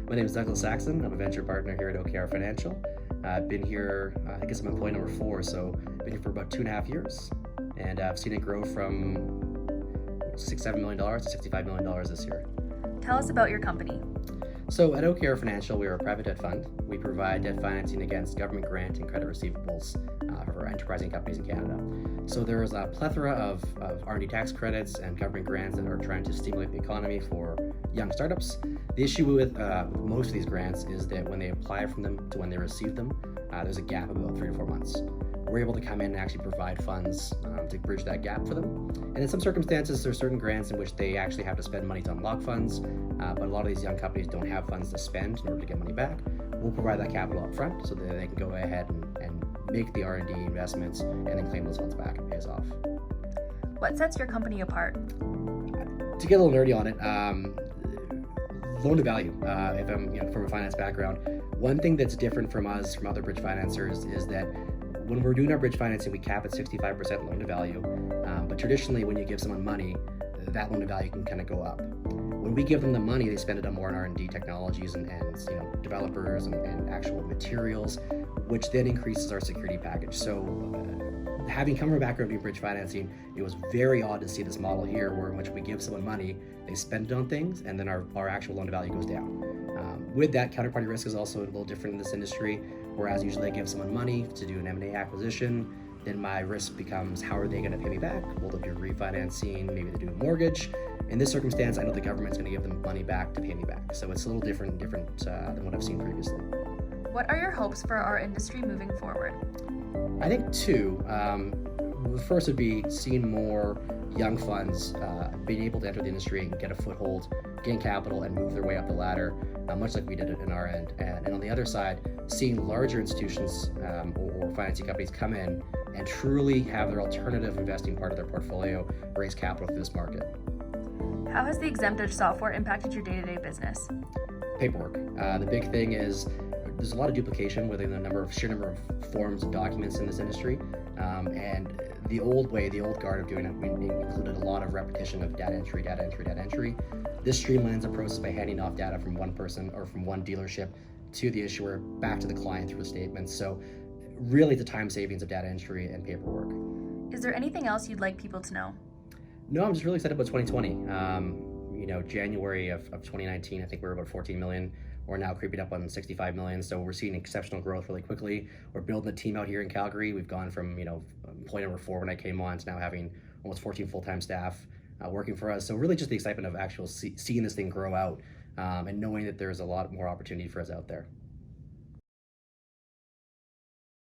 My name is Saxon. I'm a venture partner here at OKR Financial. I've been here, I guess I'm employee number 4, so I've been here for about 2.5 years. And I've seen it grow from $7 million to $65 million this year. Tell us about your company. So at OKR Financial, we are a private debt fund. We provide debt financing against government grant and credit receivables for enterprising companies in Canada. So there is a plethora of R&D tax credits and government grants that are trying to stimulate the economy for young startups. The issue with most of these grants is that when they apply for them to when they receive them, there's a gap of about 3 to 4 months. We're able to come in and actually provide funds to bridge that gap for them. And in some circumstances, there's certain grants in which they actually have to spend money to unlock funds, but a lot of these young companies don't have funds to spend in order to get money back. We'll provide that capital up front so that they can go ahead and make the R&D investments and then claim those funds back and pay us off. What sets your company apart? To get a little nerdy on it, loan to value. If I'm from a finance background, one thing that's different from us, from other bridge financiers, is that when we're doing our bridge financing, we cap at 65% loan to value. But traditionally, when you give someone money, that loan to value can kind of go up. When we give them the money, they spend it on more on R&D technologies and developers and actual materials, which then increases our security package. So having come from a background in bridge financing, it was very odd to see this model here where in which we give someone money, they spend it on things, and then our actual loan to value goes down. With that, counterparty risk is also a little different in this industry, whereas usually I give someone money to do an M&A acquisition, then my risk becomes how are they going to pay me back? Will they do refinancing? Maybe they do a mortgage. In this circumstance, I know the government's going to give them money back to pay me back. So it's a little different than what I've seen previously. What are your hopes for our industry moving forward? I think two. The first would be seeing more young funds being able to enter the industry and get a foothold, gain capital, and move their way up the ladder, much like we did it in our end. And on the other side, seeing larger institutions or financing companies come in and truly have their alternative investing part of their portfolio raise capital through this market. How has the Exempt software impacted your day-to-day business? Paperwork. The big thing is there's a lot of duplication within the sheer number of forms and documents in this industry. And the old guard of doing it, we included a lot of repetition of data entry. This streamlines the process by handing off data from one person or from one dealership to the issuer back to the client through the statements. So really the time savings of data entry and paperwork. Is there anything else you'd like people to know? No, I'm just really excited about 2020. January of 2019, I think we were about 14 million. We're now creeping up on 65 million. So we're seeing exceptional growth really quickly. We're building a team out here in Calgary. We've gone from, employee number 4 when I came on to now having almost 14 full-time staff working for us. So really just the excitement of actually seeing this thing grow out and knowing that there's a lot more opportunity for us out there.